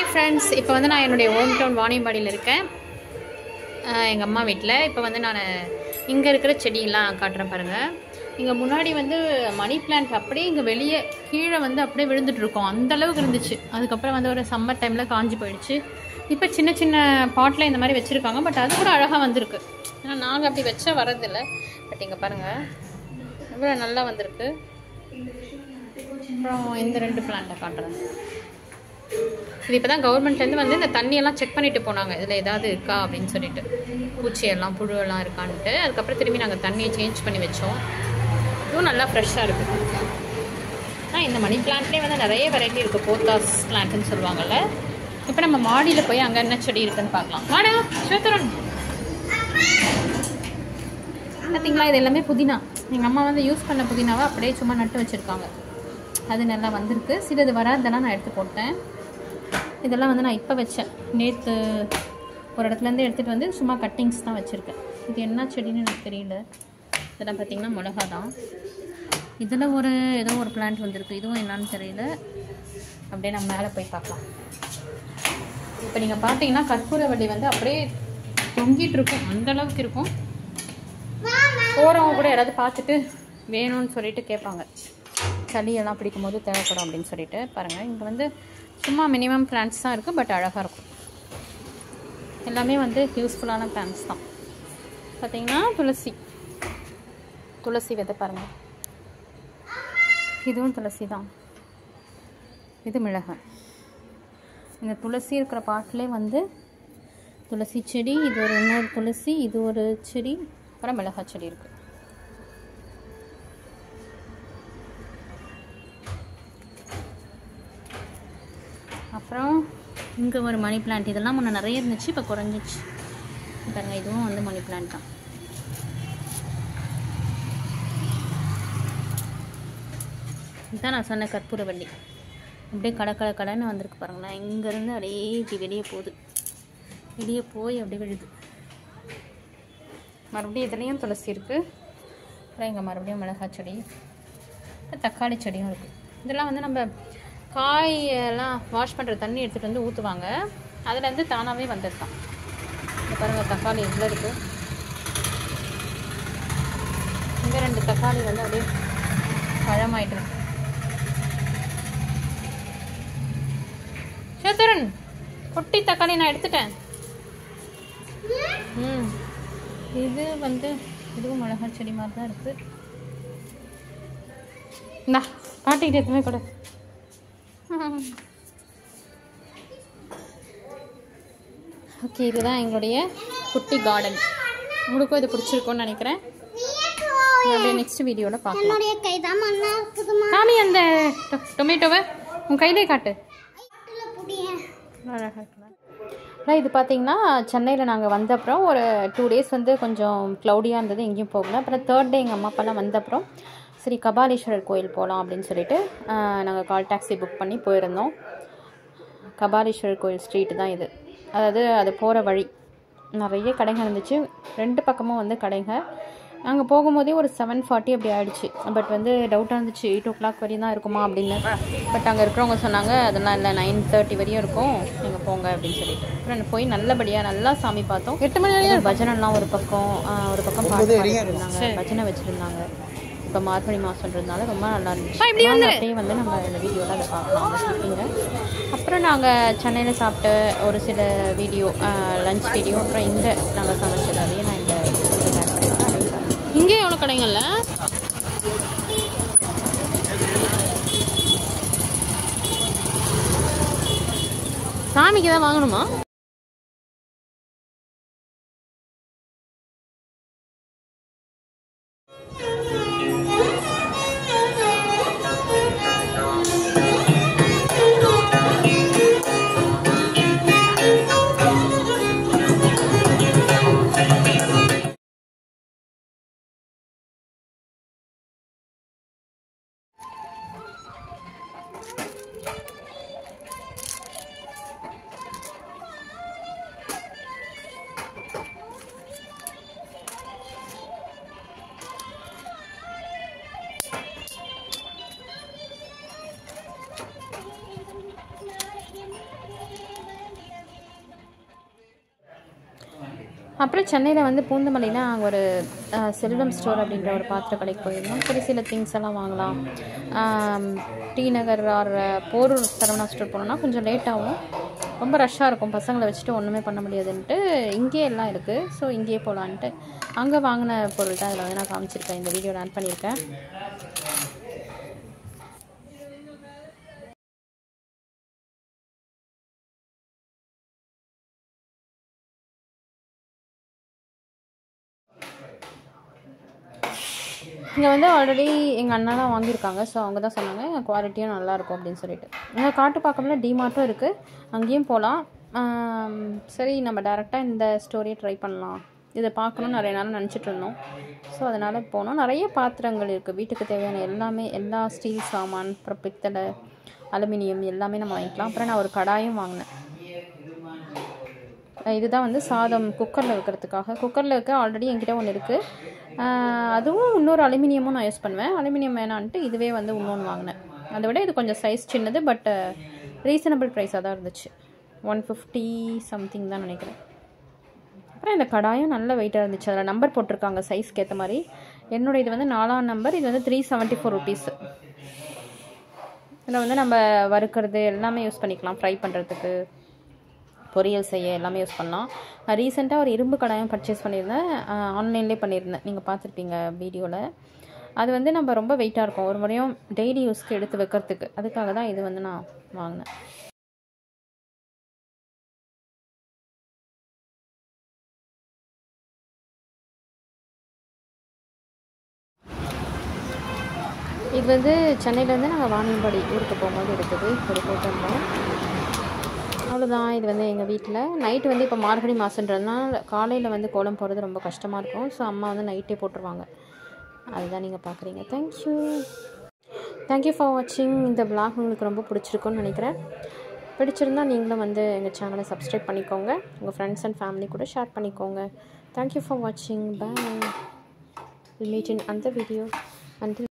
Hi friends, இப்போ வந்து நான் என்னுடைய ஹோம் டவுன் வாணியம்பாடியில் இருக்கேன், எங்கள் அம்மா வீட்டில். இப்போ வந்து நான் இங்கே இருக்கிற செடியெல்லாம் காட்டுறேன் பாருங்கள். இங்கே முன்னாடி வந்து மணி பிளான்ட் அப்படியே இங்கே வெளியே கீழே வந்து அப்படியே விழுந்துட்டு இருக்கோம், அந்தளவுக்கு இருந்துச்சு. அதுக்கப்புறம் வந்து ஒரு சம்மர் டைமில் காஞ்சி போயிடுச்சு. இப்போ சின்ன சின்ன பாட்டில் இந்த மாதிரி வச்சுருக்காங்க, பட் அது கூட அழகாக வந்திருக்கு. ஏன்னா நாங்கள் அப்படி வச்சா வரதில்லை. பட் இங்கே பாருங்கள் இவ்வளோ நல்லா வந்திருக்கு. அப்புறம் இந்த 2 பிளான்ட்டை காட்டுறேன். இது இப்போ தான் கவர்மெண்ட்லேருந்து வந்து இந்த தண்ணியெல்லாம் செக் பண்ணிட்டு போனாங்க, இதில் ஏதாவது இருக்கா அப்படின்னு சொல்லிட்டு, பூச்சியெல்லாம் புழுவெல்லாம் இருக்கான்ட்டு. அதுக்கப்புறம் திரும்பி நாங்கள் தண்ணியை சேஞ்ச் பண்ணி வச்சோம். இதுவும் நல்லா ஃப்ரெஷ்ஷாக இருக்குது. இந்த மணி பிளான்ட்லேயே வந்து நிறைய வெரைட்டி இருக்குது. போத்தாஸ் பிளான்ட்னு சொல்லுவாங்கள்ல. இப்போ நம்ம மாடியில் போய் அங்கே என்ன செடி இருக்குன்னு பார்க்கலாம். வாடா ஸ்வேதரன், பார்த்தீங்களா? இது எல்லாமே புதினா. எங்கள் அம்மா வந்து யூஸ் பண்ண புதினாவை அப்படியே சும்மா நட்டு வச்சுருக்காங்க. அது நல்லா வந்திருக்கு. சிலது வராதெல்லாம் நான் எடுத்து போட்டேன். இதெல்லாம் வந்து நான் இப்போ வச்சேன், நேற்று ஒரு இடத்துலேருந்து எடுத்துகிட்டு வந்து சும்மா கட்டிங்ஸ் தான் வச்சுருக்கேன். இது என்ன செடின்னு எனக்கு தெரியல. இதெல்லாம் பார்த்திங்கன்னா மிளகா தான். இதில் ஏதோ ஒரு பிளான்ட் வந்திருக்கு, இதுவும் என்னான்னு தெரியல. அப்படியே நம்ம மேலே போய் பார்க்கலாம். இப்போ நீங்கள் பார்த்தீங்கன்னா கற்பூரவள்ளி வந்து அப்படியே தொங்கிட்டு இருக்கும், அந்தளவுக்கு இருக்கும். போகிறவங்க கூட யாராவது பார்த்துட்டு வேணும்னு சொல்லிட்டு கேட்பாங்க, சளியெல்லாம் பிடிக்கும் போது தேவைப்படும் அப்படின்னு சொல்லிட்டு. பாருங்கள், இங்கே வந்து சும்மா மினிமம் பிளான்ட்ஸ் தான் இருக்குது, பட் அழகாக இருக்கும். எல்லாமே வந்து யூஸ்ஃபுல்லான பிளான்ட்ஸ் தான். பார்த்திங்கன்னா துளசி விதை பாருங்கள், இதுவும் துளசி தான். இது மிளகாய். இந்த துளசி இருக்கிற பாட்டிலே வந்து துளசி செடி, இது ஒரு இன்னொரு துளசி, இது ஒரு செடி, அப்புறம் மிளகாய் செடி இருக்குது. அப்புறம் இங்கே ஒரு மணி பிளான்ட். இதெல்லாம் முன்னே நிறைய இருந்துச்சு, இப்போ குறைஞ்சிச்சு பாருங்கள். இதுவும் வந்து மணி பிளான்ட் தான். இதுதான் நான் சொன்ன கற்பூரவள்ளி. அப்படியே கடைன்னு வந்திருக்கு பாருங்களேன். இங்கேருந்து அப்படியே இப்படி வெளியே போகுது, வெளியே போய் அப்படியே விழுது. மறுபடியும் இதுலேயும் துளசி இருக்குது. அப்புறம் இங்கே மறுபடியும் மிளகாய் செடி, தக்காளி செடியும் இருக்குது. இதெல்லாம் வந்து நம்ம காயெல்லாம் வாஷ் பண்ணுற தண்ணி எடுத்துகிட்டு வந்து ஊற்றுவாங்க, அதுலேருந்து தானாகவே வந்தது தான். இந்த பாருங்கள், தக்காளி எவ்வளோ இருக்குது. இங்கே 2 தக்காளி வந்து அப்படியே பழமாயிட்டு இருக்கு. சேத்தரன், குட்டி தக்காளி நான் எடுத்துட்டேன். இது வந்து இதுவும் மிளகாய் செடி மாதிரி தான் இருக்குது. இந்தா பாட்டிக்கிட்ட எதுவுமே கூட. ஓகே, இதுதான் எங்களுடைய குட்டி கார்டன். உங்களுக்கும் இது பிடிச்சிருக்கும்னு நினைக்கிறேன். அப்படியே நெக்ஸ்ட் வீடியோவில் பார்க்கலாம். சாமி, அந்த டொமேட்டோவை உன் கையிலே காட்டு. இது பார்த்தீங்கன்னா சென்னையில் நாங்கள் வந்த அப்புறம் ஒரு 2 days வந்து கொஞ்சம் க்ளவுடியாக இருந்தது, எங்கேயும் போகல. அப்புறம் 3rd day எங்கள் அம்மா அப்பாலாம் வந்த அப்புறம் சரி கபாலீஸ்வரர் கோயில் போகலாம் அப்படின்னு சொல்லிட்டு நாங்கள் கால் டாக்ஸி புக் பண்ணி போயிருந்தோம். கபாலீஸ்வரர் கோயில் ஸ்ட்ரீட்டு தான் இது. அதாவது அது போகிற வழி நிறைய கடைகள் இருந்துச்சு, 2 பக்கமும் வந்து கடைகள். நாங்கள் போகும்போதே ஒரு 7:40 அப்படி ஆகிடுச்சு. பட் வந்து டவுட்டாக இருந்துச்சு, 8 o'clock வரையும் தான் இருக்குமா அப்படின்னு. பட் அங்கே இருக்கிறவங்க சொன்னாங்க அதெல்லாம் இல்லை, 9:30 வரையும் இருக்கும், நீங்கள் போங்க அப்படின்னு சொல்லிட்டு. அப்புறம் போய் நல்லபடியாக நல்லா சாமி பார்த்தோம். 8 மணி வரையும் பஜனைலாம் ஒரு பக்கம் பாட்டு வச்சுருந்தாங்க, பஜனை வச்சுருந்தாங்க. இப்போ மார்கழி மாதம்ன்றதுனால ரொம்ப நல்லா இருந்துச்சு. அப்படியே வந்து நம்ம இந்த வீடியோவில் அதை பார்க்கலாம் ஸ்கிப்பிங்க. அப்புறம் நாங்கள் சென்னையில் சாப்பிட்ட ஒரு சில வீடியோ, லஞ்ச் வீடியோ, அப்புறம் இங்கே நாங்கள் சமைச்சது அதையே நான் இந்த இங்கே எவ்வளோ கடைங்கள்ல சாமிக்கு தான் வாங்கணுமா? அப்புறம் சென்னையில் வந்து பூந்தமல்லியில் அங்கே ஒரு செல்வம் ஸ்டோர் அப்படின்ற ஒரு பாத்திர கடைக்கு போயிருந்தோம். சரி சில திங்ஸ் எல்லாம் வாங்கலாம். டி நகர் ஆர் போரூர் சரவணா ஸ்டோர் போனோம்னா கொஞ்சம் லேட் ஆகும், ரொம்ப ரஷ்ஷாக இருக்கும், பசங்களை வச்சுட்டு ஒன்றுமே பண்ண முடியாதுன்ட்டு இங்கேயே எல்லாம் இருக்குது. ஸோ இங்கேயே போகலான்ட்டு அங்கே வாங்கின பொருள் தான் இதில் வந்து நான் காமிச்சிருக்கேன், இந்த வீடியோவில் ஆட் பண்ணியிருக்கேன். இங்கே வந்து ஆல்ரெடி எங்கள் அண்ணாலாம் வாங்கியிருக்காங்க. ஸோ அவங்க தான் சொன்னாங்க குவாலிட்டியும் நல்லாயிருக்கும் அப்படின்னு சொல்லிட்டு. இங்கே காட்டுப்பாக்கம்ல டிமார்ட்டும் இருக்குது, அங்கேயும் போகலாம். சரி நம்ம டேரெக்டாக இந்த ஸ்டோரியை ட்ரை பண்ணலாம், இதை பார்க்கணுன்னு நிறைய நாள் நினச்சிட்டு இருந்தோம். ஸோ அதனால் போனோம். நிறைய பாத்திரங்கள் இருக்குது, வீட்டுக்கு தேவையான எல்லாமே, எல்லா ஸ்டீல் சாமான், அப்புறம் பித்தளை, அலுமினியம் எல்லாமே நம்ம வாங்கிக்கலாம். அப்புறம் நான் ஒரு கடாயும் வாங்கினேன். இதுதான் வந்து சாதம் குக்கரில் வைக்கிறதுக்காக. குக்கரில் வைக்க ஆல்ரெடி என்கிட்ட ஒன்று இருக்குது, அதுவும் இன்னொரு அலுமினியமும் நான் யூஸ் பண்ணுவேன். அலுமினியம் வேணான்ட்டு இதுவே வந்து இன்னொன்று வாங்கினேன். அதை விட இது கொஞ்சம் சைஸ் சின்னது, பட் ரீசனபிள் ப்ரைஸாக தான் இருந்துச்சு. 150 சம்திங் தான் நினைக்கிறேன். அப்புறம் இந்த கடாயும் நல்ல வெயிட்டாக இருந்துச்சு, அதில் நம்பர் போட்டிருக்காங்க சைஸ்க்கு ஏற்ற மாதிரி. என்னோட இது வந்து 4ஆம் நம்பர், இது வந்து 374 rupees. இதில் வந்து நம்ம வறுக்கிறது எல்லாமே யூஸ் பண்ணிக்கலாம், ஃப்ரை பண்ணுறதுக்கு, பொரியல் செய்ய எல்லாமே யூஸ் பண்ணலாம். நான் ரீசெண்டாக ஒரு இரும்பு கடாயம் பர்ச்சேஸ் பண்ணியிருந்தேன், ஆன்லைன்லேயே பண்ணியிருந்தேன், நீங்கள் பார்த்துருப்பீங்க வீடியோவில். அது வந்து நம்ம ரொம்ப வெயிட்டாக இருக்கும், ஒரு முறையும் டெய்லி யூஸ்க்கு எடுத்து வைக்கிறதுக்கு, அதுக்காக தான் இது வந்து நான் வாங்கினேன். இது வந்து சென்னையிலேருந்து நாங்கள் வாணியம்பாடி ஊருக்கு போகும்போது எடுத்தது, ஒரு போட்டிருந்தோம். அவ்வளோதான். இது வந்து எங்கள் வீட்டில் நைட்டு வந்து இப்போ மார்கழி மாதன்றதுனால காலையில் வந்து கோலம் போடுறது ரொம்ப கஷ்டமாக இருக்கும். ஸோ அம்மா வந்து நைட்டே போட்டுருவாங்க, அதுதான் நீங்கள் பார்க்குறீங்க. தேங்க்யூ ஃபார் வாட்சிங். இந்த vlog உங்களுக்கு ரொம்ப பிடிச்சிருக்குன்னு நினைக்கிறேன். பிடிச்சிருந்தால் நீங்களும் வந்து எங்கள் சேனலை சப்ஸ்கிரைப் பண்ணிக்கோங்க, உங்கள் ஃப்ரெண்ட்ஸ் அண்ட் ஃபேமிலி கூட ஷேர் பண்ணிக்கோங்க. தேங்க்யூ ஃபார் வாட்சிங். பாய். We'll meet in another video. Until